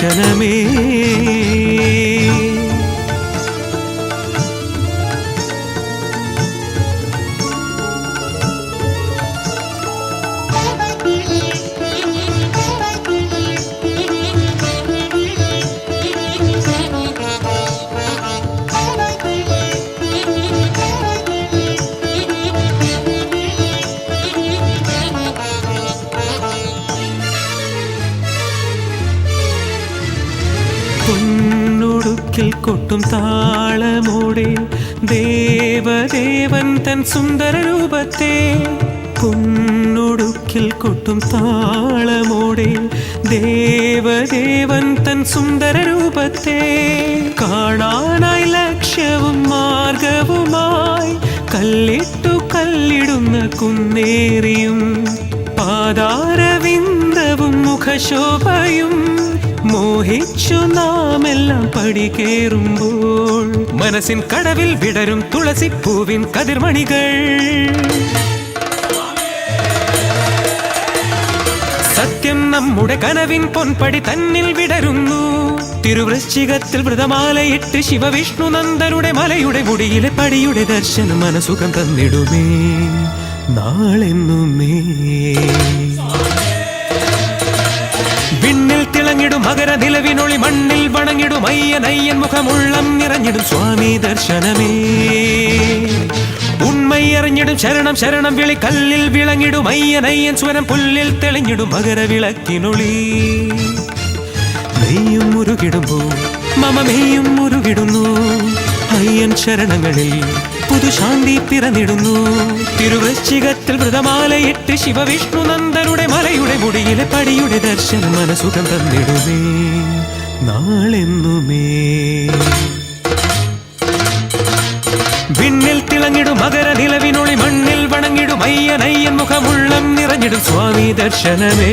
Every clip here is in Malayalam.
ദർശനമേ. പൊന്നുടുക്കിൽ കൊട്ടും താളമോടെ ദേവദേവൻ തൻ സുന്ദര രൂപത്തെ, പൊന്നുടുക്കിൽ കൊട്ടും താളമോടെ ദേവദേവൻ തൻ സുന്ദര രൂപത്തെ കാണാനായി ലക്ഷ്യവും മാർഗവുമായി കല്ലിട്ടു കല്ലിടുന്ന കുന്നേറിയും പാതാരവിന്ദവും മുഖശോഭയും മോഹിച്ചു നാമെല്ലാം പടികേറുമ്പോൾ മനസ്സിൻ കടവിൽ വിടരും തുളസിപ്പൂവിൻ കതിർമണികൾ. സത്യം നമ്മുടെ കനവിൻ പൊൻപടി തന്നിൽ വിടരുന്നു. തിരുവൃശ്ചികത്തിൽ വ്രതമാലയിട്ട് ശിവവിഷ്ണു നന്ദനുടെ മലയുടെ മുടിയിലെ പടിയുടെ ദർശനം മനസുഖം തന്നിടുമേ നാളെന്നുമേ. വിണ്ണിൽ തിളങ്ങിടും മകര നിലവിനൊളി മണ്ണിൽ വണങ്ങിടും അയ്യൻ മുഖമുള്ളം നിറഞ്ഞിടും സ്വാമി ദർശനമേ. ഉണ്മയറിഞ്ഞിടും ശരണം ശരണം വിളി കല്ലിൽ വിളങ്ങിടും അയ്യൻ സ്വരം പുല്ലിൽ തെളിഞ്ഞിടും മകര വിളക്കിനൊളി. മെയ്യും മുരുകിടുമ്പോ മമമെയ്യും മുരുകിടുന്നു അയ്യൻ ശരണങ്ങളിൽ പുതുശാന്തി പിറന്നിടുന്നു. തിരുവൃശ്ചികത്തിൽ വ്രതമാലയിട്ട് ശിവവിഷ്ണു നന്ദനുടെ മലയുടെ മുടിയിലെ പടിയുടെ ദർശനം മനസുഖം തന്നിടുമേ നാളെന്നുമേ. വിണ്ണിൽ തിളങ്ങിടും മകര നിലവിനൊളി മണ്ണിൽ വണങ്ങിടും അയ്യൻ മുഖമുള്ളം നിറഞ്ഞിടും സ്വാമി ദർശനമേ.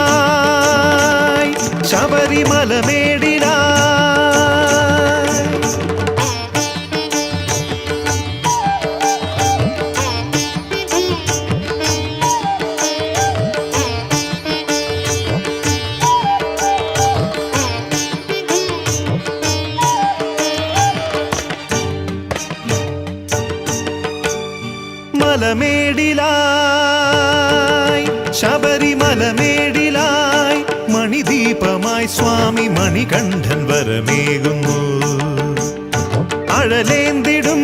മലമേടിലായി ശബരിമലമേടിലായി മലമേടിലായി ശബരിമലമേടിലായി മണിദീപമായി സ്വാമി മണികണ്ഠൻ വരമേകുന്നു. അഴലേന്തിടും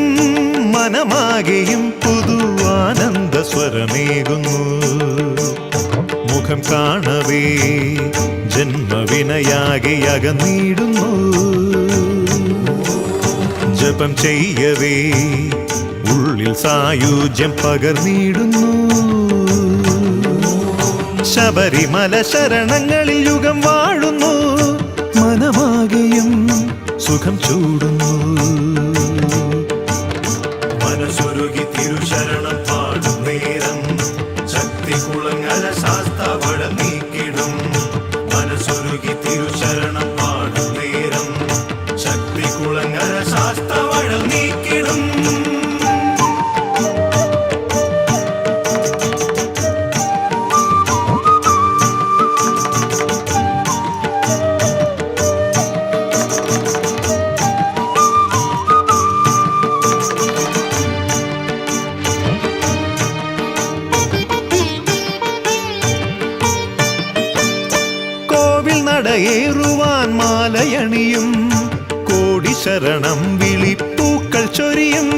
മനമാകെയും പുതു ആനന്ദ സ്വരമേകുന്നു. മുഖം കാണവേ ജന്മവിനയാകെ അകന്നിടുന്നു. ജപം ചെയ്യവേ ഉള്ളിൽ സായുജ്യം പകർന്നിടുന്നു. ശബരിമല ശരണങ്ങളിൽ യുഗം വാഴുന്നു. മനമാകെയും സുഖം ചൂടുന്നു. മനസ്സൊരുകി തിരുശരണം പാടും നേരം ശക്തികുളങ്ങര ശാസ്താവട നീക്കിടും. മനസ്സൊരുകി തിരുശരണം പാടും നേരം ശക്തികുളങ്ങര ശാസ്താവട നീക്കിടും. നടയേറുവാൻ മാലയണിയും കോടി ശരണം വിളിപ്പൂക്കൾ ചൊരിയും.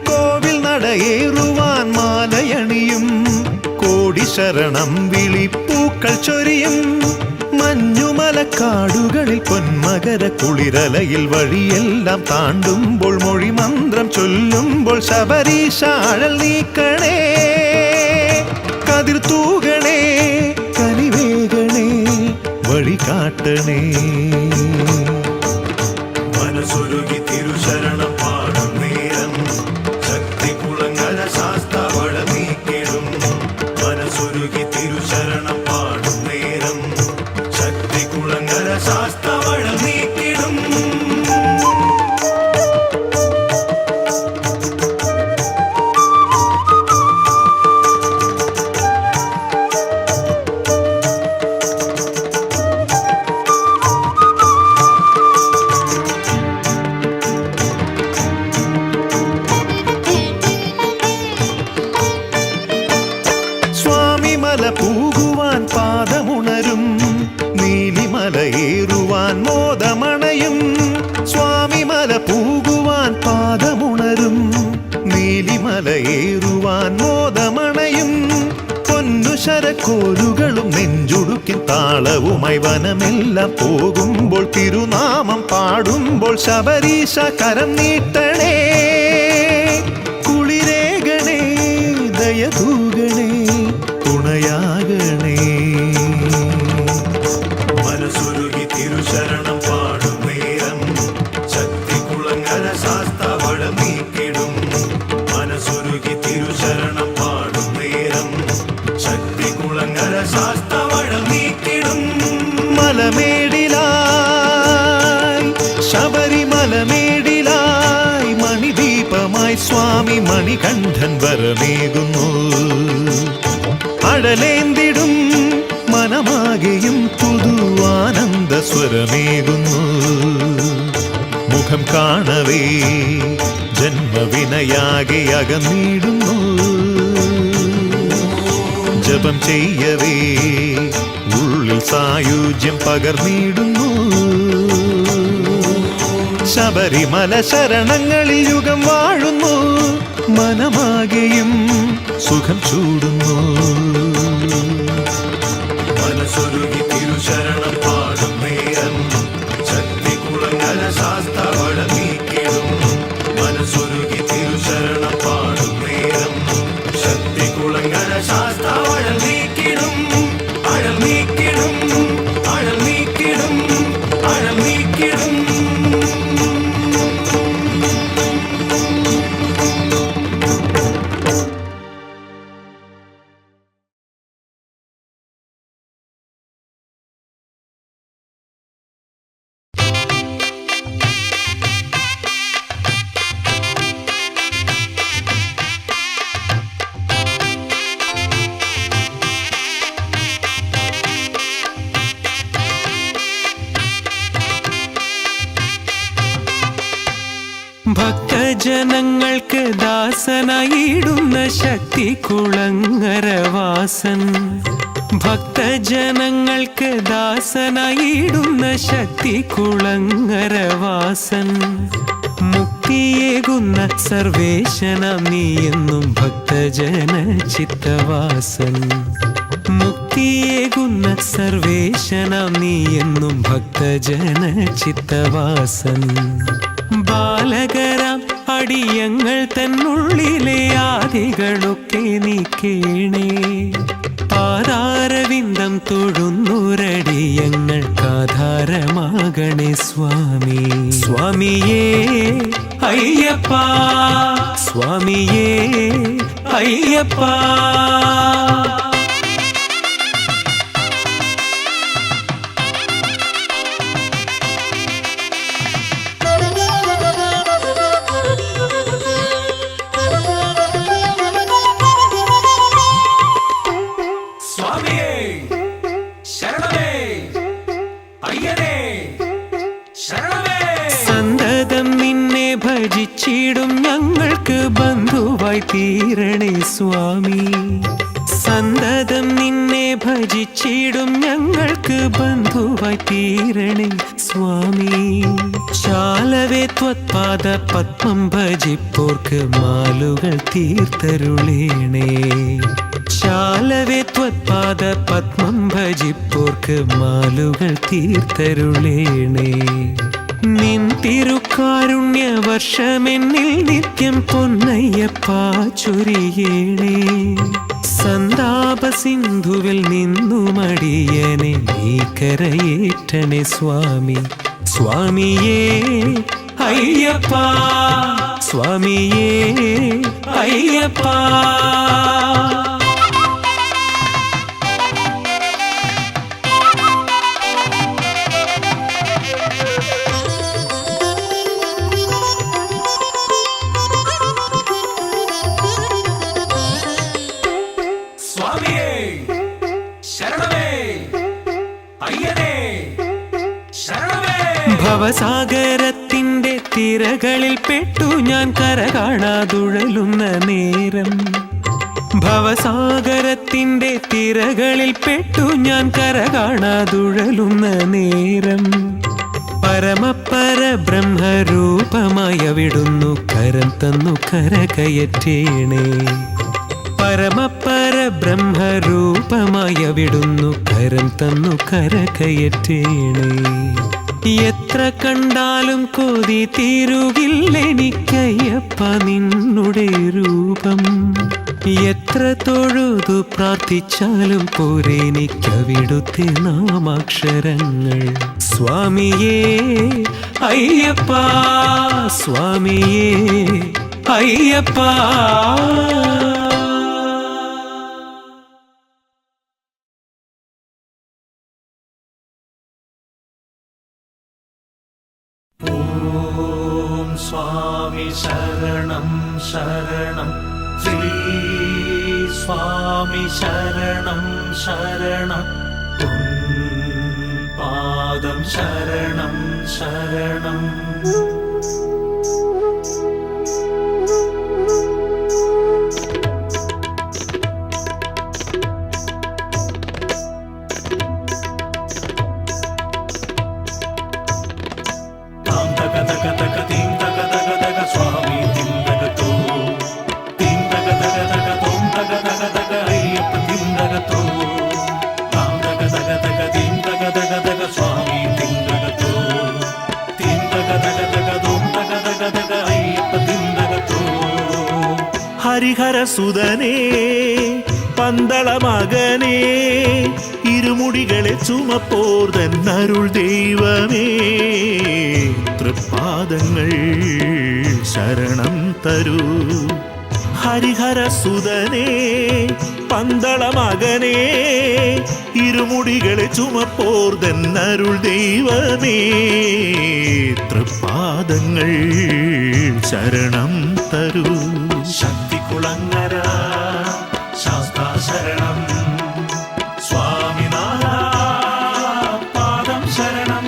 കോവിൽ നടയേറുവാൻ മാലയണിയും കോടി ശരണം വിളിപ്പൂക്കൾ ചൊരിയും. മഞ്ഞുമലക്കാടുകളിൽ പൊന്മകര കുളിരലയിൽ വഴിയെല്ലാം താണ്ടുമ്പോൾ മൊഴിമന്ത്രം ചൊല്ലുമ്പോൾ ശബരീശാഴൽ നീക്കണേ കതിർ തൂകണേ കനിവേകണേ വഴി കാട്ടണേ. മനസ്സൊരുകി തിരുശരണം പാടും നേരം ശക്തികുളങ്ങര മലയേറുവാൻ മോദമണയും പൊന്നു ശരക്കോലുകളും നെഞ്ചുടുക്കിൻ താളവുമായി വനമെല്ലാം പോകുമ്പോൾ തിരുനാമം പാടുമ്പോൾ ശബരീശ കരം നീട്ടണേ കുളിരേകണേ ദയതൂകണേ തുണയാകണേ മനസ്സുരുകി തിരുശരണം പാടും നേരം ശക്തികുളങ്ങര ശാസ്താവളം നീക്കിടും മനസ്സുരുകി തിരുശരണം പാടും നേരം ശക്തികുളങ്ങര ശാസ്താവളം നീക്കിടും മലമേടിലായി ശബരിമലമേടിലായി മണിദീപമായി സ്വാമി മണികണ്ഠൻ വരമേകുന്നു അഴലേന്തിടും മനമാകെയും പുതു ആനന്ദ സ്വരമേകുന്നു മുഖം കാണവേ ജന്മവിനയാകെ അകന്നിടുന്നു ജപം ചെയ്യവേ ഉള്ളിൽ സായുജ്യം പകർന്നിടുന്നു ശബരിമല ശരണങ്ങളിൽ യുഗം വാഴുന്നു മനമാകെയും സുഖം ചൂടുന്നു മനസ്സുരുകി തിരുശരണം പാടും നേരം ശക്തികുളങ്ങര ശാസ്താവളം നീക്കിടും മനസ്സുരുകി തിരുശരണം പാടും നേരം ശക്തികുളങ്ങര ശാസ്താവളം നീക്കിടും അഴൽ നീക്കിടും അഴൽ നീക്കിടും അഴൽ നീക്കിടും ഭക്തജനങ്ങൾക്ക് ദാസനായിടുന്ന ശക്തി കുളങ്ങരവാസൻ ഭക്തജനങ്ങൾക്ക് ദാസനായിടുന്ന ശക്തി കുളങ്ങരവാസൻ മുക്തിയേകുന്ന സർവേശനം നീയെന്നും ഭക്തജന ചിത്തവാസൻ മുക്തിയേകുന്ന സർവേശനം നീയെന്നും ഭക്തജന ചിത്തവാസൻ ബാലകരാം അടിയങ്ങൾ തന്നുള്ളിലെ ആദികളൊക്കെ നീക്കേണേ പാതാരവിന്ദം തൊഴുന്നൊരടിയങ്ങൾക്കാധാരമാകണേ സ്വാമി സ്വാമിയേ അയ്യപ്പ സ്വാമിയേ അയ്യപ്പ സന്തതം നിന്നെ ഭജിച്ചിടും ഞങ്ങൾക്ക് ബന്ധുവായി തീരണേ സ്വാമി സന്തതം നിന്നെ ഭജിച്ചിടും ഞങ്ങൾക്ക് ബന്ധുവായി തീരണേ സ്വാമി ശാലവേ ത്വത്പാദ പത്മം ഭജിപ്പോർക്ക് മാലുകൾ തീർത്തരുളേണേ ശാലവേ ത്വത്പാദ പത്മം ഭജിപ്പോർക്ക് മാലുകൾ തീർത്തരുളേണേ നിൻ തിരുക്കാരുണ്യ വർഷമെന്നിൽ നിത്യം പൊന്നയ്യപ്പ ചൊരിയേണേ സന്താപ സിന്ധുവിൽ നിന്നുമടിയനെ നീ കരയേറ്റണേ സ്വാമി സ്വാമിയേ അയ്യപ്പ സ്വാമിയേ അയ്യപ്പ ഭവസാഗരത്തിന്റെ തിരകളിൽ പെട്ടു ഞാൻ കര കാണാതുഴലുന്ന നേരം ഭവസാഗരത്തിന്റെ തിരകളിൽ പെട്ടു ഞാൻ കര കാണാതുഴലുന്ന നേരം പരമപര ബ്രഹ്മരൂപമായി അവിടുന്നു കരം തന്നു കരകയറ്റേണേ. പരമപര ബ്രഹ്മരൂപമായി അവിടുന്നു കരം തന്നു കരകയറ്റേണേ. എത്ര കണ്ടാലും കൊതി തീരുകില്ലെനിക്കയ്യപ്പ നിന്നുടെ രൂപം. എത്ര തൊഴുതു പ്രാർത്ഥിച്ചാലും പോരെനിക്കവിടുത്തെ നാമാക്ഷരങ്ങൾ. സ്വാമിയേ അയ്യപ്പ, സ്വാമിയേ അയ്യപ്പ. ഓം സ്വാമി ശരണം ശരണം ശ്രീ സ്വാമി ശരണം ശരണം പാദം ശരണം ശരണം. ഹരിഹരസുതനേ പന്തള മകനേ ഇരുമുടികളെ ചുമപ്പോർതൻ അരുൾ ദൈവമേ തൃപ്പാദങ്ങൾ ശരണം തരൂ. ഹരിഹരസുതനേ പന്തള മകനേ ഇരുമുടികളെ ചുമപ്പോർതൻ അരുൾ ദൈവമേ തൃപ്പാദങ്ങൾ ശരണം തരൂ. ശക്തികുളങ്ങര ശാസ്താ ശരണം സ്വാമിനാഥ പാദം ശരണം.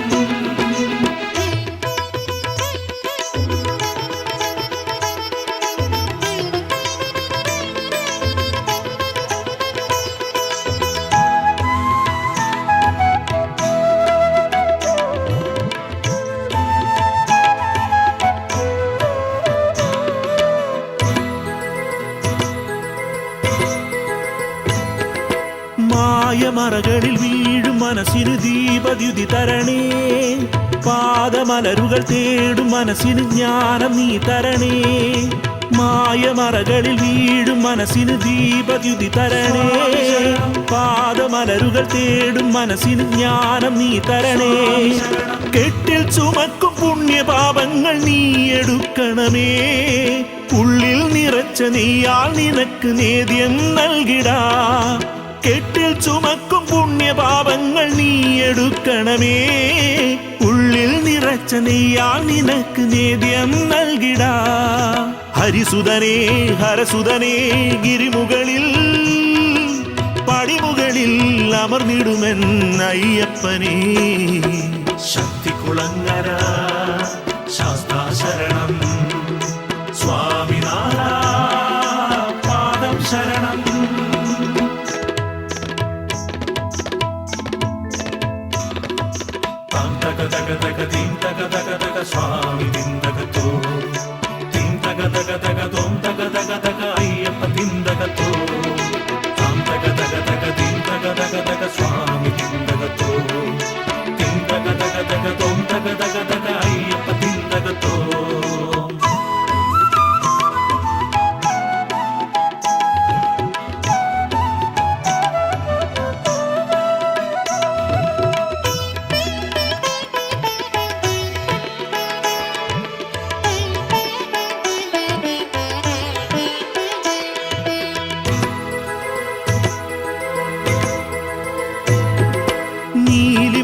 മായമറകളിൽ വീഴും മനസ്സിന് ദീപദ്യുതി തരണേ. പാദമലരുകൾ തേടും മനസ്സിന് ജ്ഞാനം നീ തരണേ. മായമറകളിൽ വീഴും മനസ്സിന് ദീപദ്യുതി തരണേ. പാദമലരുകൾ തേടും മനസ്സിന് ജ്ഞാനം നീ തരണേ. കെട്ടിൽ ചുമക്കും പുണ്യപാപങ്ങൾ നീ എടുക്കണമേ. ഉള്ളിൽ നിറച്ച നീയാൽ നിനക്ക് നേദ്യം നൽകിടാ. കെട്ടിൽ ചുമക്കും പുണ്യപാപങ്ങൾ നീ എടുക്കണമേ. ഉള്ളിൽ നിറച്ച നീയാൽ നിനക്ക് നേദ്യം നൽകിടാ. ഹരിസുതനേ ഹരസുതനേ ഗിരിമുകളിൽ പടിമുകളിൽ അമർന്നിടുമെൻ അയ്യപ്പനേ. ശക്തികുളങ്ങര ശാസ്താ ശരണം സ്വാമിനാഥ പാദം ശരണം. സ്വാമി തിന്തകത്തോ തിം തക തക തക തോം തക തക തക അയ്യപ്പ തിന്തകത്തോ താം തക തക തക തിം തക തക തക സ്വാമി തിന്തകത്തോ തിം തക തക തക തോം തക തക തക അയ്യപ്പ തിന്തകത്തോ.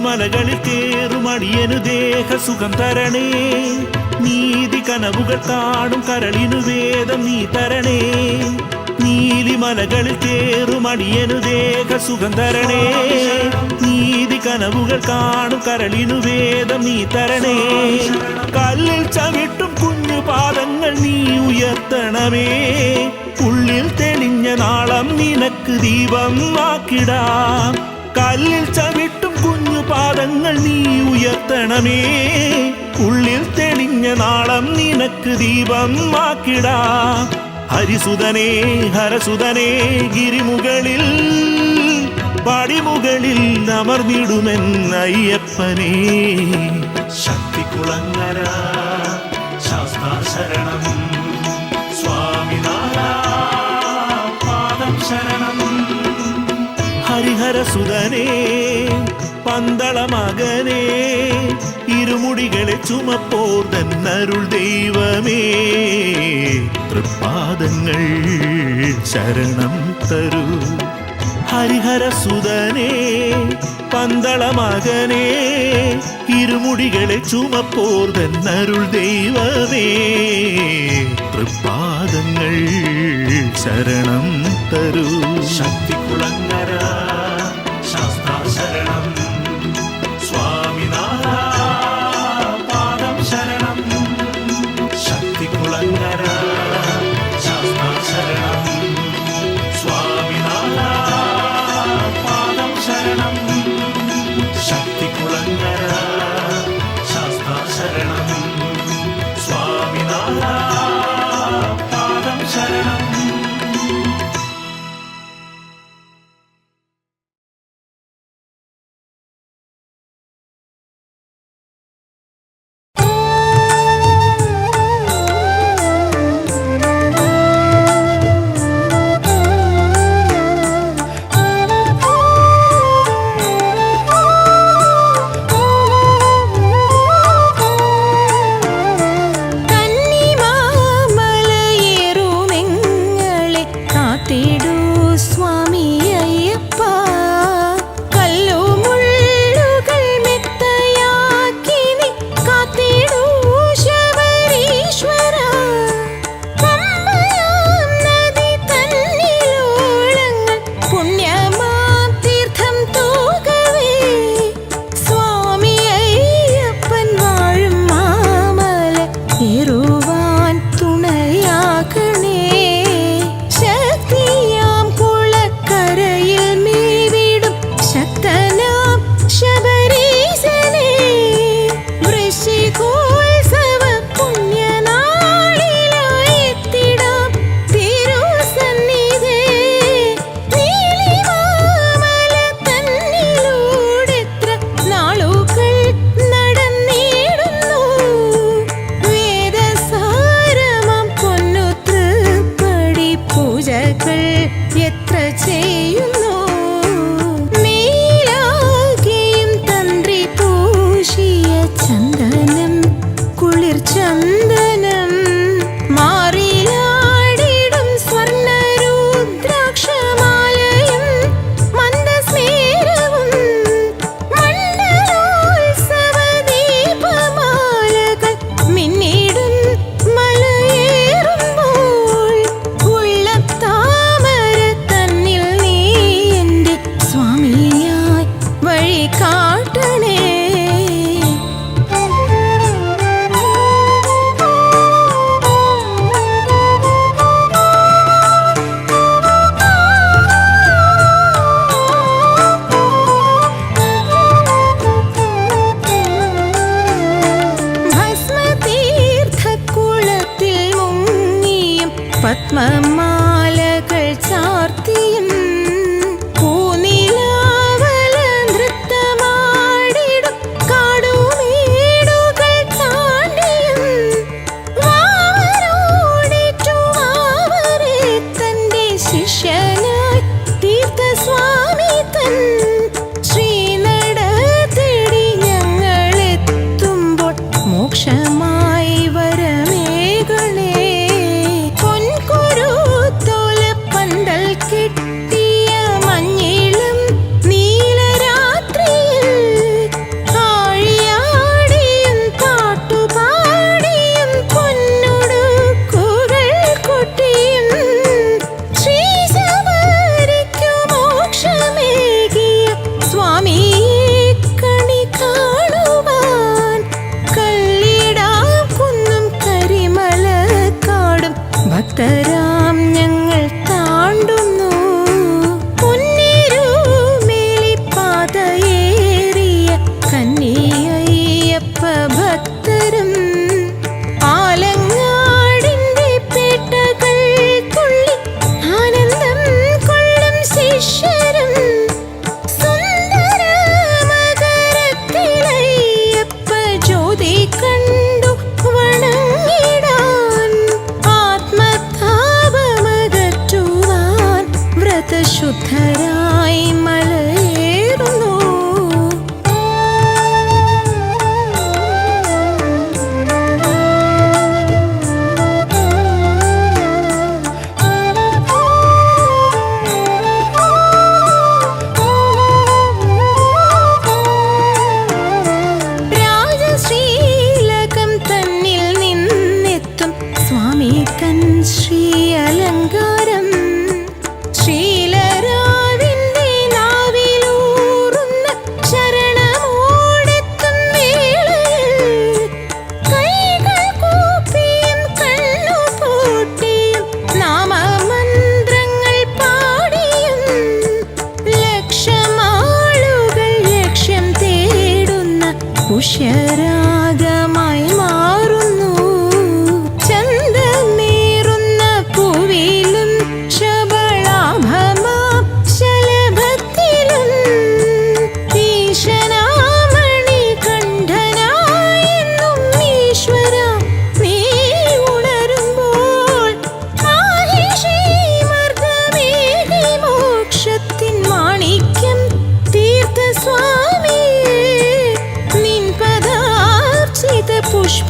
മലകളിൽ കേറുമടിയനു ദേഹസുഖം തരണേ. നീതി കനവുകൾ കാണും കരളിനു വേദം നീ തരണേ. നീലിമലകളിൽ കേറുമടിയനു ദേഹസുഖം തരണേ. നീതി കനവുകൾ കാണും കരളിനു വേദം നീ തരണേ. കല്ലിൽ ചവിട്ടും കുഞ്ഞു പാദങ്ങൾ നീ ഉയർത്തണമേ. ഉള്ളിൽ തെളിഞ്ഞ നാളം നിനക്ക് ദീപം ആക്കിടാം. കല്ലിൽ ചവിട്ടും കുഞ്ഞു തൃപാദങ്ങൾ നീ ഉയർത്തണമേ. ഉള്ളിൽ തെളിഞ്ഞ നാളം നിനക്ക് ദീപം ആക്കിടാ. ഹരിസുതനേ ഹരസുതനേ ഗിരിമുകളിൽ പടിമുകളിൽ അമർന്നിടുമെന്നയ്യപ്പനേ. ശക്തികുളങ്ങര ശാസ്താ ശരണം സ്വാമിനാഥ പാദം ശരണം. ഹരിഹരസുതനേ പന്തള മകനേ ഇരുമുടികളെ ചുമപ്പോർ തന്നരുൾ ദൈവമേ. തൃപ്പാദങ്ങൾ ശരണം തരൂ. ഹരിഹരസുതനേ പന്തള മകനേ ഇരുമുടികളെ ചുമപ്പോർ തന്നരുൾ ദൈവമേ. തൃപ്പാദങ്ങൾ ശരണം തരൂ. ശക്തികുളങ്ങര ശാസ്താ ശരണം സ്വാമിനാഥ പാദം ശരണം. ശക്തികുളങ്ങര ശാസ്താ ശരണം സ്വാമിനാഥ പാദം ശരണം. ശക്തികുളങ്ങര ശാസ്താ ശരണം സ്വാമിനാഥ പാദം ശരണം. പത്മമാലകൾ ചാർത്തിയും പൂനിലാവല നൃത്തമാടിടും കാടുമേടുകൾ താണ്ടിയും വാവരോടേറ്റു വാവരെ തന്റെ ശിഷ്യനായി തീർത്ത സ്വാമി തൻ ശ്രീനട തേടി ഞങ്ങളെത്തുമ്പോൾ മോക്ഷമായി വരമേകളെ പൊൻകുരു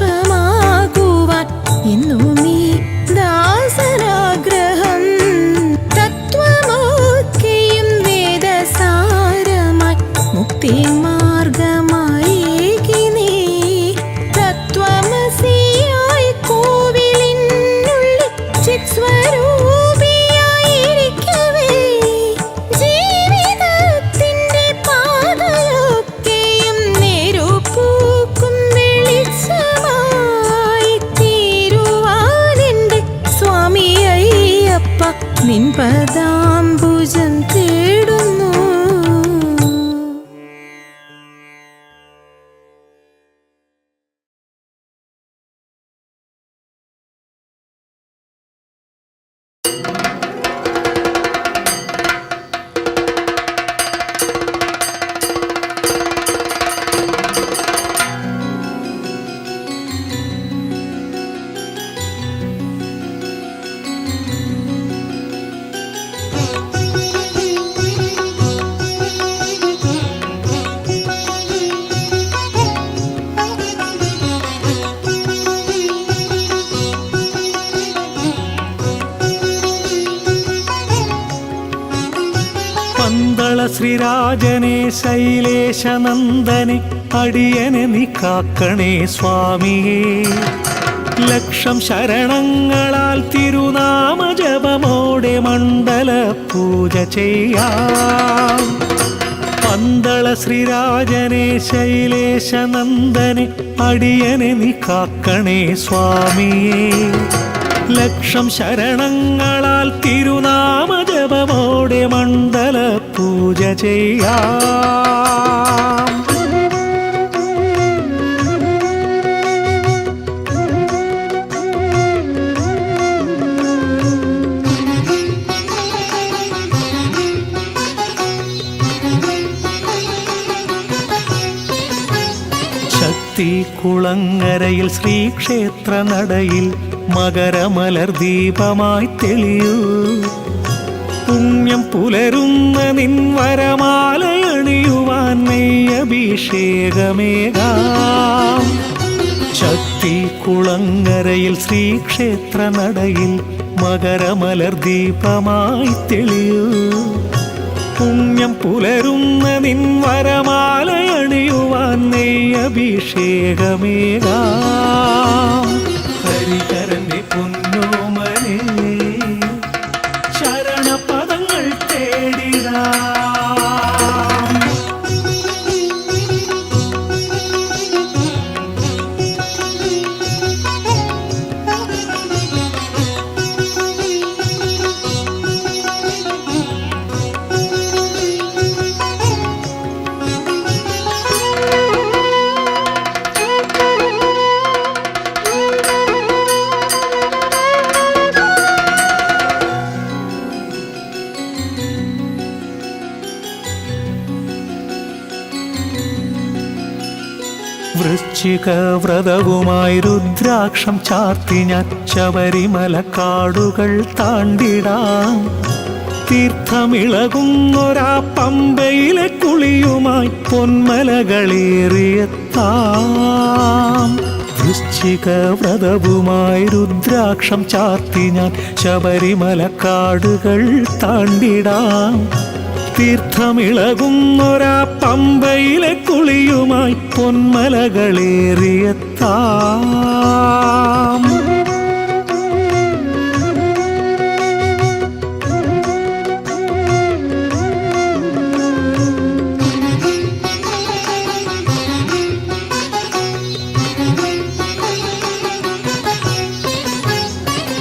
ദൈവമാകുവാൻ എന്നു നീ ദാസനാഗ്രഹം തത്വമൊക്കെയും വേദസാരമായി മുക്തി മാർഗമായി നീ തത്വമസിയായി കോവിലിനുള്ളിൽ ചിത്സ്വരൂപിയായിരിക്കവേ ജീവിതത്തിന്റെ പാതയൊക്കെയും നേരുപൂക്കും വെളിച്ചമായി തീരുവാനെന്റെ സ്വാമി അയ്യപ്പ നിൻ പദാംബുജം തേടുന്നു. പന്തള ശ്രീരാജനെ ശൈലേശനന്ദനെ അടിയനെ നീ കാക്കണേ സ്വാമിയേ. ലക്ഷം ശരണങ്ങളാൽ തിരുനാമ ജപമോടെ മണ്ഡല പൂജ ചെയ്യാം. പന്തള ശ്രീരാജനെ ശൈലേശനന്ദനെ അടിയനെ നീ കാക്കണേ സ്വാമിയേ. ലക്ഷം ശരണങ്ങളാൽ തിരുനാമ ജപമോടെ മണ്ഡല പൂജ ചെയ്യാം. ശക്തി കുളങ്ങരയിൽ ശ്രീക്ഷേത്ര നടയിൽ മകരമലർ ദീപമായി തെളിയൂ. പുണ്യം പുലരുന്ന നിൻ വരമാലയണിയുവാൻ നെയ്യഭിഷേകമേകാം. ശക്തി കുളങ്ങരയിൽ ശ്രീക്ഷേത്ര നടയിൽ മകരമലർ ദീപമായി തെളിയൂ. പുണ്യം പുലരുന്ന നിൻ വരമാലയണിയുവാൻ നെയ്യഭിഷേകമേകാം. ഹരിഹരന്റെ പൊന്നോമനേ ശരണപദങ്ങൾ തേടിടാം. വൃശ്ചിക വ്രതവുമായി രുദ്രാക്ഷം ചാർത്തി ഞാൻ ശബരിമല കാടുകൾ താണ്ടിടാം. തീർത്ഥമിളകുന്നൊരാ പമ്പയിലെ കുളിയുമായി പൊന്മലകളേറിയെത്താം. വൃശ്ചിക വ്രതവുമായി രുദ്രാക്ഷം ചാർത്തി ഞാൻ ശബരിമല കാടുകൾ താണ്ടിടാം. തീർത്ഥമിളകുന്നൊരാ പമ്പയിലെ കുളിയുമായി പൊന്മലകളേറിയെത്താം.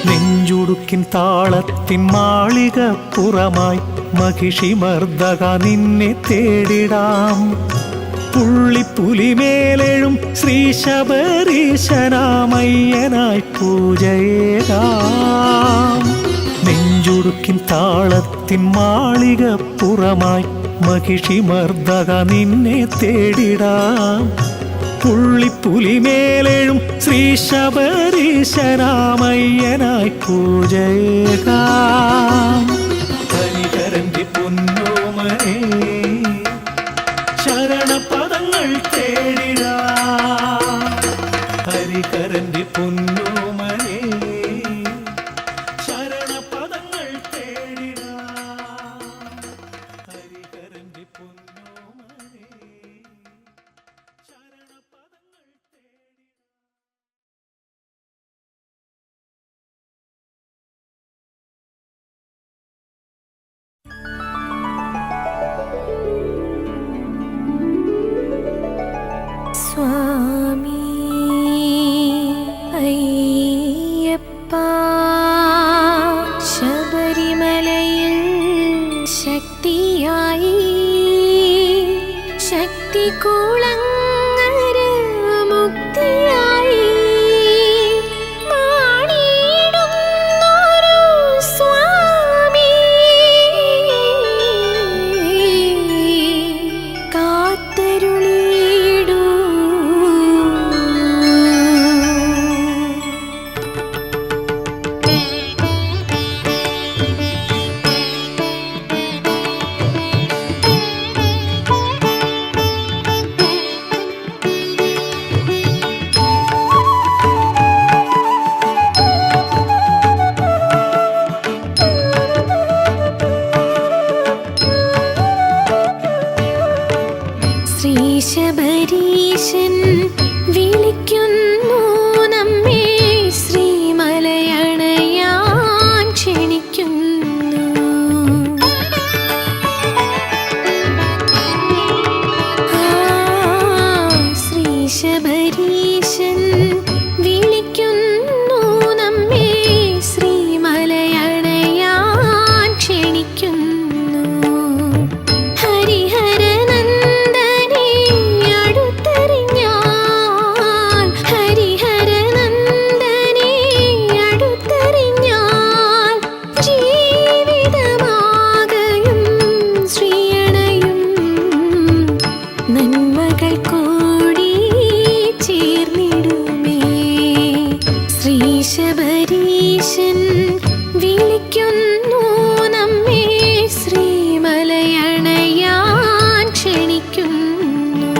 നെഞ്ചുടുക്കിൻ താളത്തിൻ മാളികപ്പുറമായി മഹിഷിമർദ്ദക നിന്നെ തേടിടാം. പുള്ളിപ്പുലിമേലെഴും ശ്രീ ശബരീശനാമയ്യനായി പൂജയേകാം. നെഞ്ചുടുക്കിൻ താളത്തിൻ മാളികപ്പുറമായി മഹിഷിമർദ്ദക നിന്നെ തേടിടാം. പുള്ളിപ്പുലിമേലെഴും ശ്രീ ശബരീശനാമയ്യനായി പൂജയേകാം. ഹരിഹരന്റെ പൊന്നോമനേ ശരണപദങ്ങൾ തേടിടാം. ഹരിഹര ഹരിഹരന്റെ പൊന്നോമനേ ശരണപദങ്ങൾ തേടിടാം ഹരിഹരന്റെ പൊന്നോമനേ ശരണപദങ്ങൾ തേടിടാം. സ്വാമി അയ്യപ്പ ശബരിമലയിൽ ശക്തിയായി ശക്തി കുളങ്ങര മുക്തിയായി മാണിടുന്നൊരു സ്വാമി കാത്തരുളിടൂ. ശ്രീശബരീശൻ വിളിക്കുന്നു നമ്മെ ശ്രീമലയണയാൻ ക്ഷണിക്കുന്നു. ശ്രീശബരീശൻ വിളിക്കുന്നു നമ്മെ ശ്രീമലയണയാൻ ക്ഷണിക്കുന്നു. ഹരിഹരനന്ദനെ അടുത്തറിഞ്ഞാൽ ഹരിഹരനന്ദനെ അടുത്തറിഞ്ഞാൽ ജീവിതമാകയും ശ്രീയണയും നന്മകൾ കൂടി ചേർന്നിടുമേ. ശ്രീശബരീശൻ വിളിക്കുന്നു നമ്മെ ശ്രീമലയണയാൻ ക്ഷണിക്കുന്നു.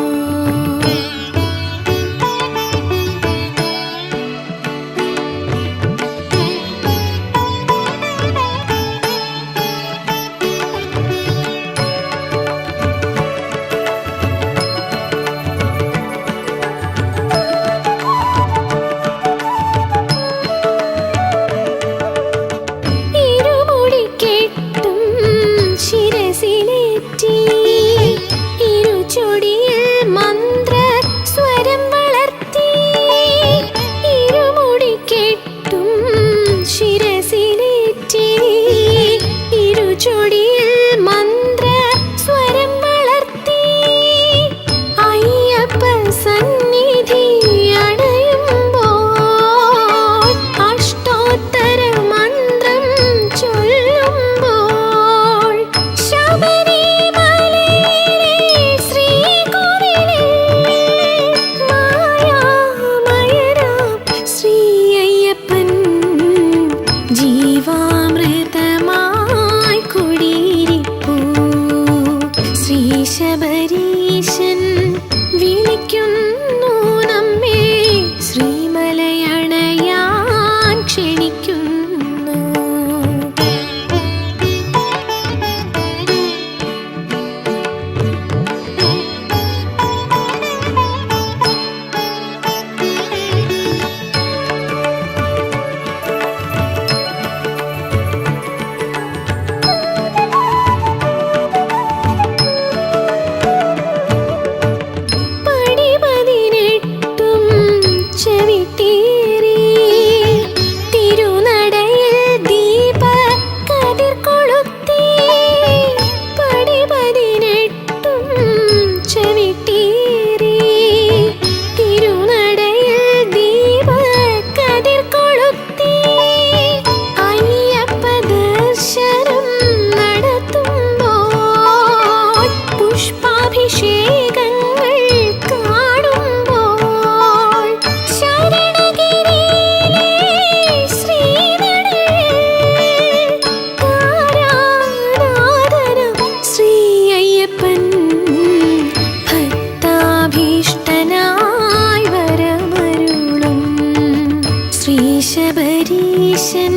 ശബരീശൻ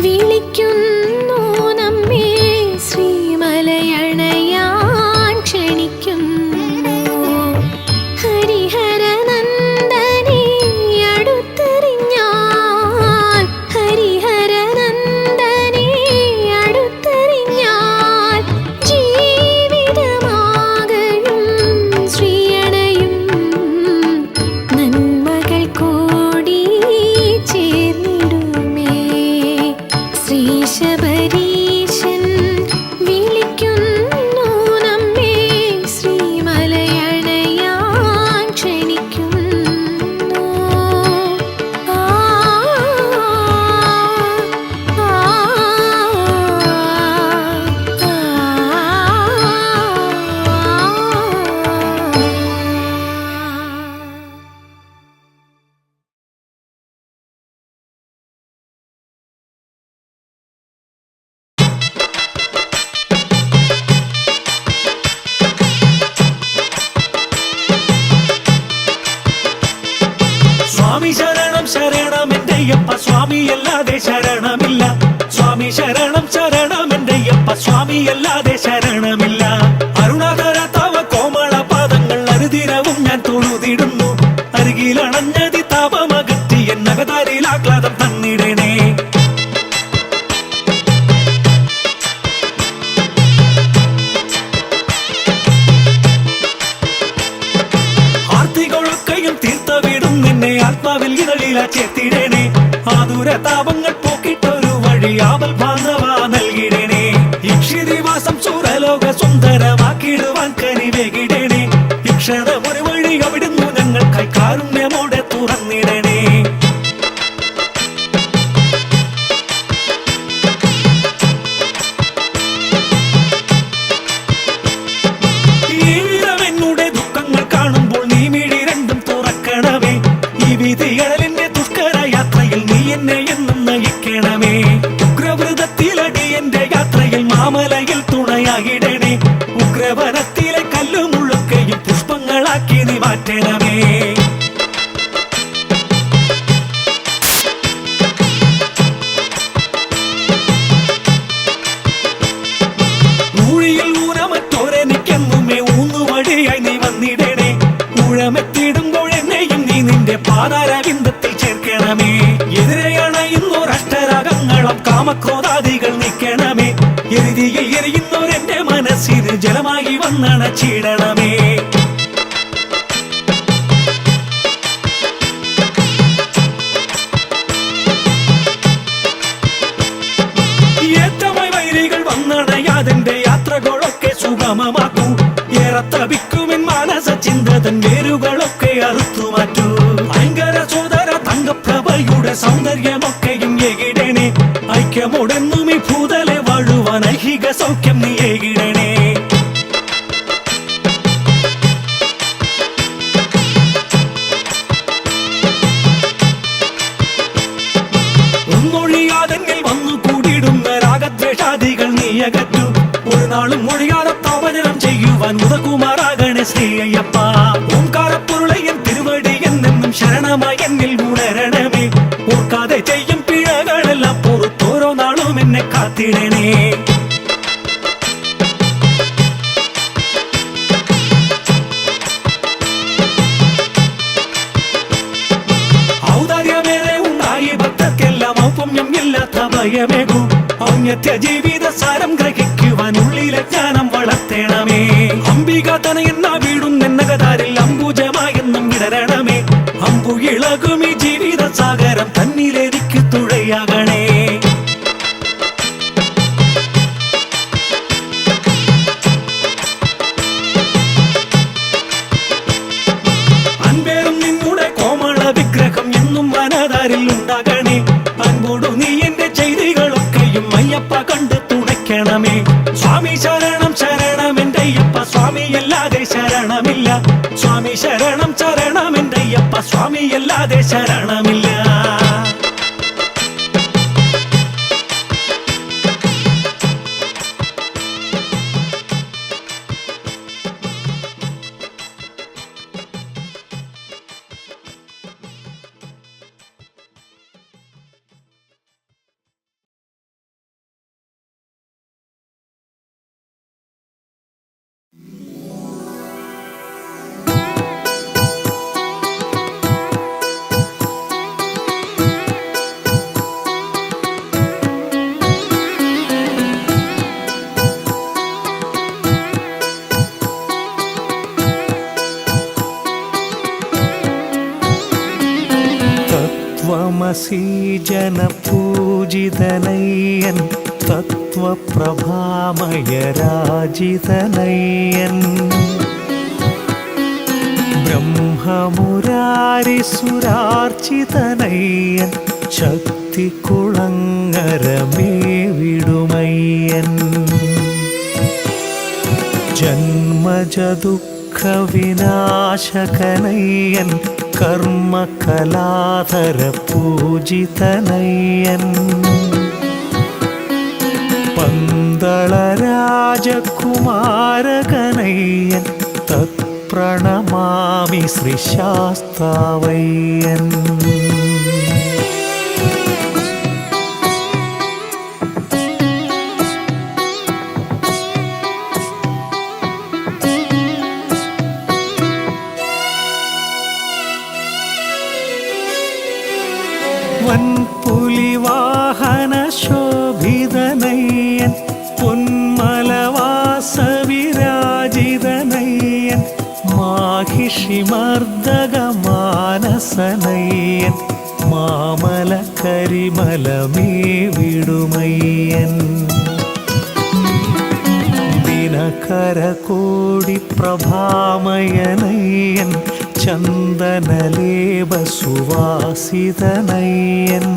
വിളിക്കുന്നു നമ്മെ, ശ്രീമലയണയാൻ ക്ഷണിക്കുന്നു. ഹരിഹരനന്ദനെ അടുത്തെറിഞ്ഞാൽ, ഹരിഹരനന്ദനെ അടുത്തെറിഞ്ഞാൽ ജീവിതമാകയും ശ്രീയണയും നന്മകൾ കൂടി ചേർന്നിടുമേ. ശ്രീ ശബരീശൻ വിളിക്കുന്നു നമ്മെ, ശ്രീമലയണയാൻ ക്ഷണിക്കുന്നു. ആ ആ സ്വാമി ശരണം ശരണം എന്റെയപ്പ സ്വാമിയല്ലാതെ ശരണമില്ല. സ്വാമി ശരണം ശരണം എന്റെയപ്പ സ്വാമിയല്ലാതെ ശരണമില്ല. അരുണാകര തവ കോമള പാദങ്ങൾ അരുതിരവും ഞാൻ തൊഴുതിടുന്നു. അരികിലണഞ്ഞതി താപമകറ്റി എന്നകതാരിൽ ആഹ്ലാദം തന്നിടണേ. ആർത്തികളൊക്കെയും തീർത്തവിടും നിന്നെ ആത്മാവിൽ ഇതളില ചേർത്തിടണേ. ആതുര താപങ്ങൾ പോക്കിട്ടൊരു വഴി ആവൽ ബാന്ധവ നൽകിടണേ. ഇക്ഷിതിവാസം സുരലോക സുന്ദരമാക്കിടുവാൻ കനിവേകിടണേ. ഇക്ഷണമൊരു വഴി അവിടുന്നു ഞങ്ങൾക്കായി കാരുണ്യമോടെ തുറന്നിടണേ. ഈവിധമെന്നുടെ ദുഃഖങ്ങൾ കാണുമ്പോൾ നീ മിഴി രണ്ടും തുറക്കണമേ. ഈ വിധികളിന്റെ ദുഷ്കര യാത്രയിൽ നീ എന്നെ എന്നും നയിക്കണമേ. ഉഗ്രവൃതത്തിലടി എന്റെ യാത്രയിൽ മാമലയിൽ തുണയാകിടണേ. ഉഗ്രവനത്തിലെ കല്ലുമുള്ളൊക്കെയും പുഷ്പങ്ങളാക്കി നീ മാറ്റണമേ. ഊഴിയിൽ ഊനമറ്റോരെനിക്കെന്നുമേ ഊന്നുവഴിയായി നീ വന്നിടണേ. ഊഴമെത്തിടുമ്പോൾ എന്നെയും നീ നിന്റെ പാതാരവിന്ദത്തിൽ ചേർക്കണമേ. എതിരെയണയുന്നോരഷ്ടരാഗങ്ങളും കാമക്രോധാദികൾ നീക്കണമേ. എരുതിയിൽ എരിയുന്നോരെന്റെ മനസ്സിൽ ജലമായി വന്നണച്ചിടണമേ. ഏറ്റമായി വൈരികൾ വന്നണയാതെന്റെ യാത്രകളൊക്കെ സുഗമമാക്കൂ. ഏറെ തപിക്കുമെൻ മാനസ ചിന്തതൻ വേരുകളൊക്കെ അറുത്തുമാറ്റൂ. ഭയങ്കര സോദര തങ്കപ്രഭയുടെ സൗന്ദര്യമൊക്കെയും ഏകിടണേ. ഐക്യമോടെന്നും ഈ ഭൂതലെ വാഴുവാൻ ഐഹിക സൗഖ്യം നീ ഏകിടണേ. ഒന്നൊഴിയാതെങ്കിൽ വന്നു കൂടിയിടുന്ന രാഗദ്വേഷാദികൾ നീ അകറ്റു. ഒരു നാളും മൊഴിയാതെ താപനം ചെയ്യുവാൻ ഉദകുമാറാകണേ ശ്രീ അയ്യപ്പ. ഓംകാരപ്പൊരുളയൻ തിരുവടി എന്നെന്നും ശരണമായി എന്നിൽ ഉണരണമേ. ഓർക്കാതെ ചെയ്യും പിഴകളെല്ലാം പുറത്തോരോ നാളും എന്നെ കാത്തിടണേ. ഔദാര്യമേറെ ഉണ്ടായി ഭക്തർക്കെല്ലാം ഔപമ്യം ഇല്ലാത്ത ഭയമേകൂ. ഔന്നത്യ ജീവിത സാരം ഗ്രഹിക്കുവാൻ ഉള്ളിലെ ജ്ഞാനം വളർത്തണമേ. അംബിക തനയെന്ന വീടും എന്നകതാരിൽ അംബുജമായെന്നും വിടരണമേ. അമ്പു ഇളകും ഈ ജീവിത സാഗരം തന്നിലെനിക്ക് തുഴയാകണേ. അൻപേറും നിന്നുടെ കോമള വിഗ്രഹം എന്നും മനതാരിൽ ഉണ്ടാകണേ. അൻപോടു നീ എന്റെ ചെയ്തികളൊക്കെയും അയ്യപ്പ കണ്ട് തുണയ്ക്കണമേ. സ്വാമി ശരണം ശരണം എന്റെ അയ്യപ്പ സ്വാമിയല്ലാതെ ശരണമില്ല. സ്വാമി ശരണം ശരണം എന്റെ അയ്യപ്പ സ്വാമിയല്ലാതെ ശരണമില്ല. തത്വമസീജനപൂജിതനയ്യൻ തത്വപ്രഭാമയരാജിതനയ്യൻ ബ്രഹ്മമുരാരിസുരാർച്ചിതനയ്യൻ ശക്തികുളങ്ങരമേവിടുമയ്യൻ ജന്മജദുഃഖവിനാശകനയ്യൻ കർമ്മകലാധര പൂജിതനയ്യൻ പന്തളരാജകുമാരകനയ്യൻ തത്പ്രണമാമി ശ്രീശാസ്താവയ്യൻ വൻപുലിവാഹന ശോഭിതനയ്യൻ പൊന്മലവാസവിരാജിതനയ്യൻ മാഹിഷിമർദ്ദകമാനസനയ്യൻ മാമല കരിമലമേവിടുമയ്യൻ ദിനകരകോടി പ്രഭാമയനയ്യൻ ചന്ദനലേപസുവാസിതനയ്യൻ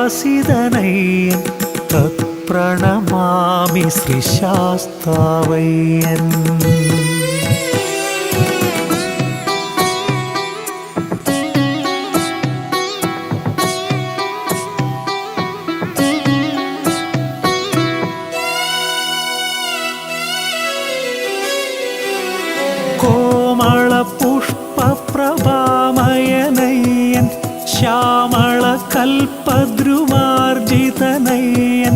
നെയ്യഭിഷേകവിലാസിതനയ്യൻ തത്പ്രണമാമി ശ്രീശാസ്താവയ്യൻ കോമളപുഷ്പപ്രഭാമയനയ്യൻ ശ്യാമളകൽപദ്രുമാർജിതനയ്യൻ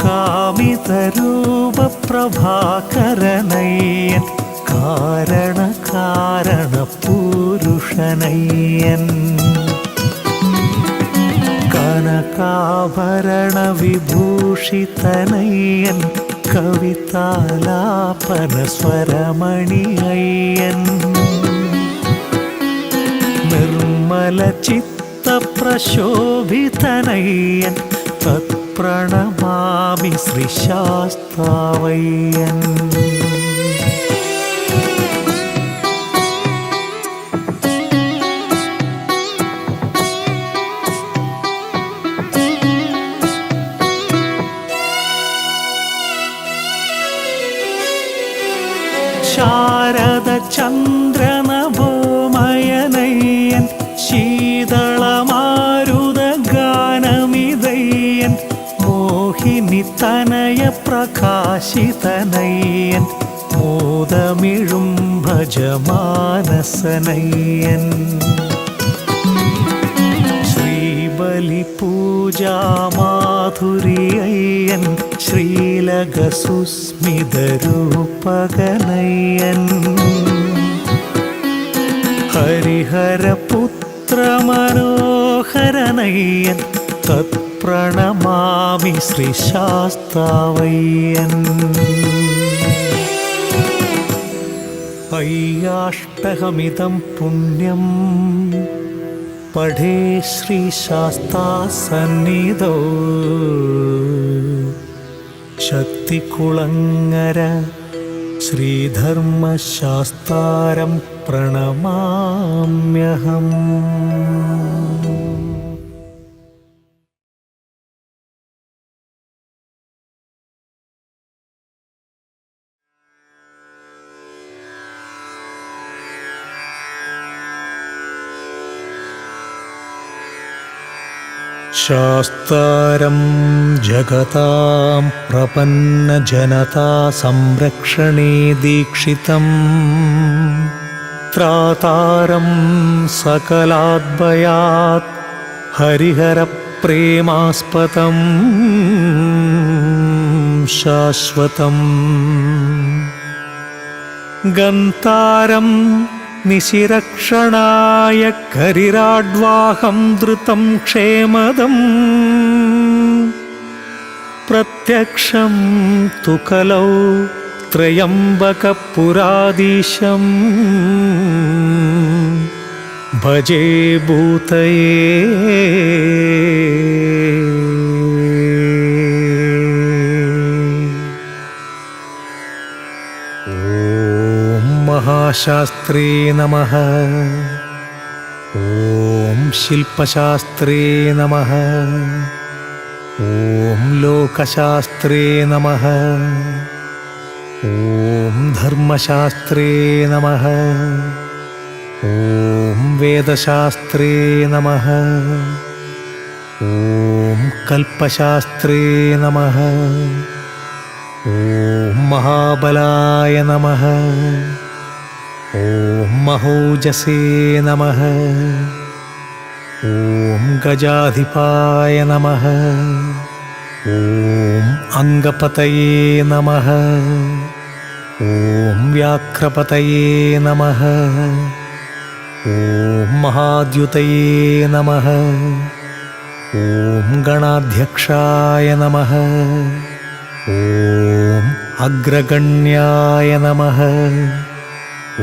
കാമിതരൂപപ്രഭാകരനയ്യൻ കാരണകാരണപുരുഷനയ്യൻ കനകാഭരണവിഭൂഷിതനയ്യൻ കവിതാലാപനസ്വരമണിയയ്യൻ നിർമ്മലചിത്തപ്രശോഭിതനയ്യൻ തത്പ്രണമാമി ശ്രീശാസ്താവയ്യൻ ശാരദചന്ദ്രനഭോമയനയ്യൻ ശീതളമാരുതഗാനമിതയ്യൻ മോഹിനിതനയ പ്രകാശിതനയ്യൻ മോദമിഴും ഭജമാനസനയ്യൻ ശ്രീബലിപൂജാമാധുര്യയ്യൻ ശ്രീലകസുസ്മിതരൂപകനയ്യൻ ഹരിഹരപുത്രമനോഹരനയ്യൻ തത്പ്രണമാമി ശ്രീശാസ്താവയ്യൻ അയ്യാഷ്ടകമിതം പുണ്യം പഠേ ശ്രീശാസ്താസന്നിധോ ശക്തികുളങ്ങര ശ്രീധർമ്മശാസ്താരം പ്രണമാമ്യഹം. ശാസ്താരം ജഗതാം പ്രപന്നജനതാ സംരക്ഷണേ ദീക്ഷിതം ത്രാതാരം സകലാദ്ഭയാത് ഹരിഹരപ്രേമാസ്പദം ശാശ്വതം ഗന്താരം നിശിരക്ഷണായ കരിരാഡ്വാഹം ധൃതം ക്ഷേമദം പ്രത്യക്ഷം തു കലൗ ത്രയംബകപുരാധീശം ഭജേ ഭൂതയേ. ഓം മഹാശാസ്ത്രേ നമഃ. ഓം ശില്പശാസ്ത്രേ നമഃ. ഓം ലോകശാസ്ത്രേ നമഃ. ഓം ധർമ്മശാസ്ത്രേ നമഃ. ഓം വേദശാസ്ത്രേ നമഃ. ഓം കൽപ്പശാസ്ത്രേ നമഃ. ഓം മഹാബലായ നമഃ. ഓം മഹോജസേ നമഃ. ഓം ഗജാധിപായ നമഃ. ഓം അംഗപതയേ നമഃ. ഓം വ്യാഘ്രപതയേ നമഃ. ഓം മഹാദ്യുതയേ നമഃ. ഓം ഗണാധ്യക്ഷായ നമഃ. ഓം അഗ്രഗണ്യായ നമഃ.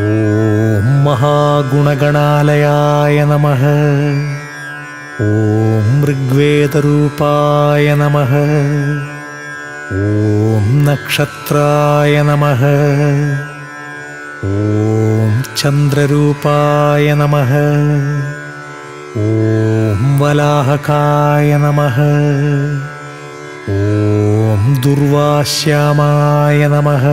ഓം മഹാഗുണഗണാലയായ നമഃ. ഓം ഋഗ്വേദരൂപായ നമഃ. ഓം നക്ഷത്രായ നമഃ. ഓം ചന്ദ്രരൂപായ നമഃ. ഓം വലാഹകായ നമഃ. ഓം ദുർവാശ്യാമായ നമഃ.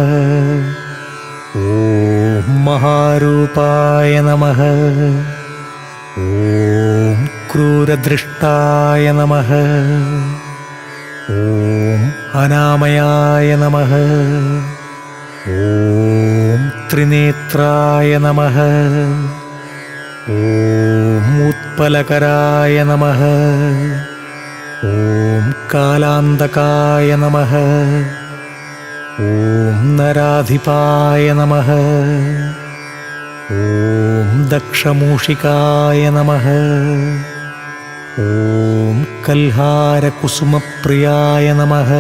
ഓം മഹാരൂപായ നമഃ. ഓം ക്രൂരദൃഷ്ടായ നമഃ. ഓം അനാമയായ നമഃ. ഓം ത്രിനേത്രായ നമഃ. ഓം ഉത്പലകരായ നമഃ. ഓം കാലാന്തകായ നമഃ. ഓം നരാധിപായ നമഃ. ഓം ദക്ഷമൂഷികായ നമഃ. ഓം കൽഹാരകുസുമപ്രിയായ നമഃ.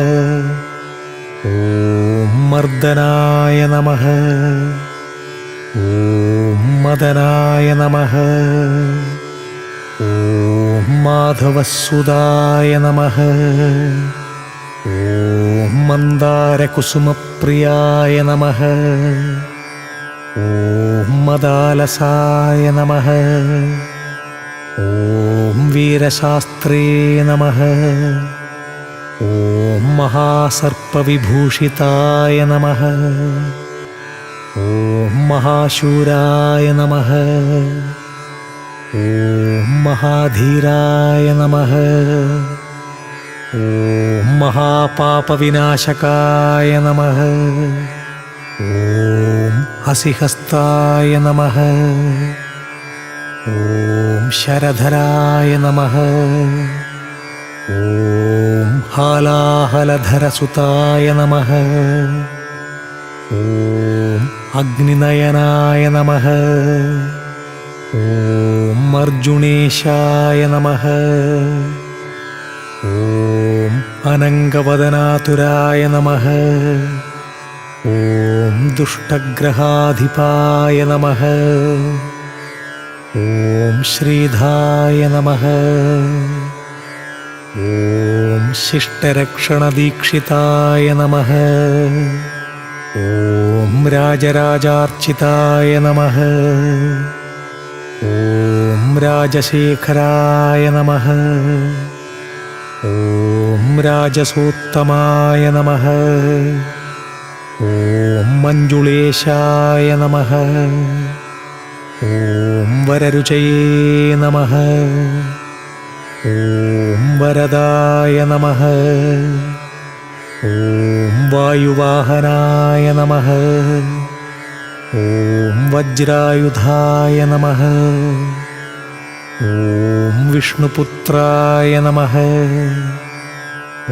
ഓം മർദനായ നമഃ. ഓം മദനായ നമഃ. ഓം മാധവസുതായ നമഃ. ഓം മന്ദാരകുസുമപ്രിയായ നമഃ. ഓം മദാലസായ നമഃ. ഓം വീരശാസ്ത്രേ നമഃ. ഓം മഹാസർപ്പവിഭൂഷിതായ നമഃ. ഓം മഹാശൂരായ നമഃ. ഓം മഹാധീരായ നമഃ. ഓം മഹാപാപവിനാശകായ നമഃ. ഓം ഹസിഹസ്തായ നമഃ. ഓം ശരധരായ നമഃ. ഓം ഹാലാഹലധരസുതായ നമഃ. ഓം അഗ്നിനയനായ നമഃ. ഓം അർജുനേശായ നമഃ. ഓം അനംഗവദനാതുരായ നമഃ. ഓം ദുഷ്ടഗ്രഹാധിപായ നമഃ. ഓം ശ്രീധായ നമഃ. ഓം ശിഷ്ടരക്ഷണദീക്ഷിതായ നമഃ. ഓം രാജരാജാർച്ചിതായ നമഃ. ഓം രാജശേഖരായ നമഃ. ഓം രാജസോത്തമായ നമഃ. ഓം മഞ്ജുളേശായ നമഃ. ഓം വരരുചയേ നമഃ. ഓം വരദായ നമഃ. ഓം വായുവാഹനായ നമഃ. ഓം വജ്രായുധായ നമഃ. ഓം വിഷ്ണുപുത്രായ നമഃ.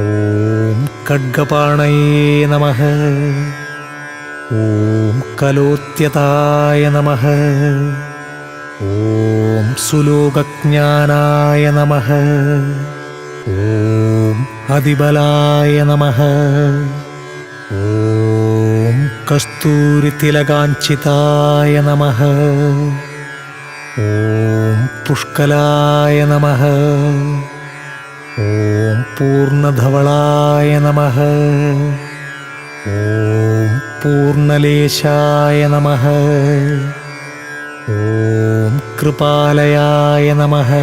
ഓം ഖഡ്ഗപാണയേ നമഃ. ഓം കലോത്യതായ നമഃ. ഓം സുലോകജ്ഞാനായ നമഃ. ഓം അതിബലായ നമഃ. ഓം ഓം കസ്തൂരിതിലകാഞ്ചിതായ നമഃ. ഓം പുഷ്കലായ നമഃ. ഓം പൂർണ്ണധവളായ നമഃ. ഓം പൂർണ്ണലേശായ നമഃ. ഓം കൃപാലയായ നമഃ.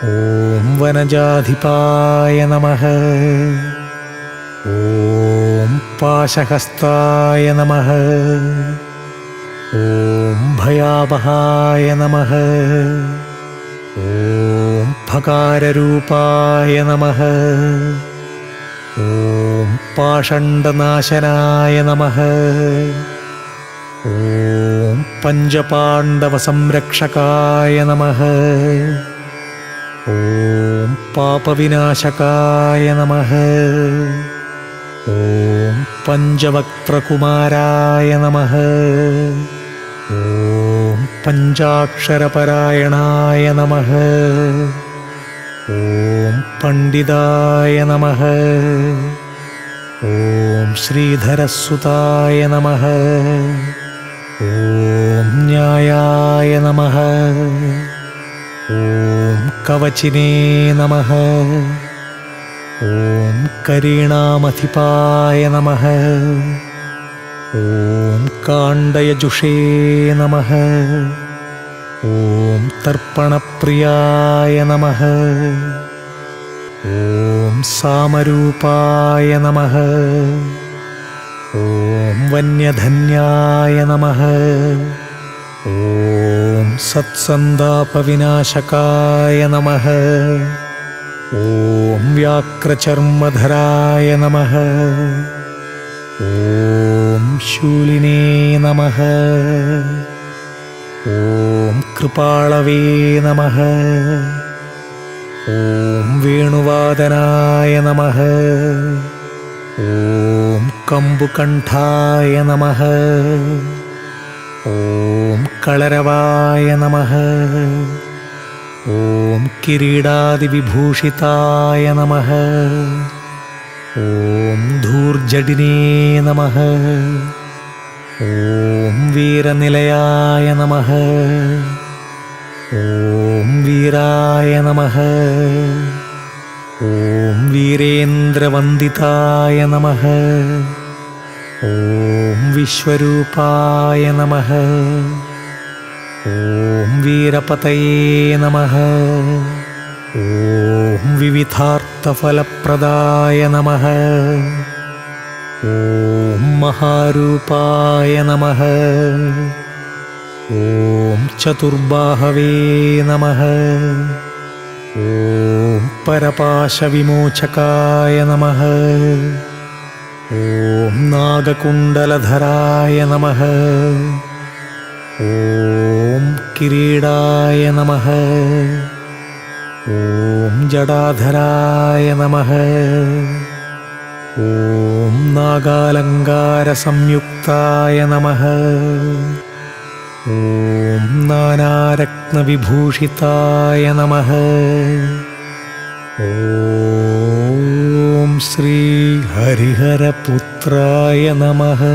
ഓം വനജാധിപായ നമഃ. ഓം പാശഹസ്തായ നമഃ. ഓം ഭയാവഹായ നമഃ. ഓം ഭകാരരൂപായ നമഃ. ഓം പാഷണ്ഡനാശനായ നമഃ. ഓം പഞ്ചപാണ്ഡവസംരക്ഷകായ നമഃ. ഓം പാപവിനാശകായ നമഃ. ഓം പഞ്ചവക്ത്രകുമാരായ നമഃ. ഓം പഞ്ചാക്ഷരപരായണായ നമഃ. ഓം പണ്ഡിതായ നമഃ. ഓം ശ്രീധരസുതായ നമഃ. ഓം ന്യായായ നമഃ. ഓം കവചിനേ നമഃ. ഓം കരീണാമധിപായ നമഃ. ഓം കാണ്ഡയജുഷേ നമഃ. ഓം തർപ്പണപ്രിയായ നമഃ. ഓം സാമരൂപായ നമഃ. ഓം വന്യധന്യായ നമഃ. ഓം സത്സന്താപവിനാശകായ നമഃ. ഓം വ്യാക്രചർമ്മധരായ നമഃ. ഓം ശൂലിനേ നമഃ. ഓം കൃപാളവേ നമഃ. ഓം വേണുവാദനായ നമഃ. ഓം കമ്പുകണ്ഠായ നമഃ. ഓം കളരവായ നമഃ. ഓം കിരീടാദിവിഭൂഷിതായ നമഃ. ഓം ധൂർജടിനേ നമഃ. ഓം വീരനിലയായ നമഃ. ഓം വീരായ നമഃ. ഓം വീരേന്ദ്രവന്ദിതായ നമഃ. ഓം വിശ്വരൂപായ നമഃ. ഓം വീരപതയേ നമഃ. ഓം വിവിധാർത്ഥഫലപ്രദായ നമഃ. ഓം മഹാരൂപായ നമഃ. ഓം ചതുർബാഹവേ നമഃ. ഓം പരപാശവിമോചകായ നമഃ. ഓം നാഗകുണ്ഡലധരായ നമഃ. ഓം കിരീടായ നമഃ. ഓം ജടാധരായ നമഃ. ഓം നാഗാലങ്കാരസംയുക്തായ നമഃ. ഓം നാനാരത്നവിഭൂഷിതായ നമഃ. ഓം ശ്രീ ഹരിഹരപുത്രായ നമഃ.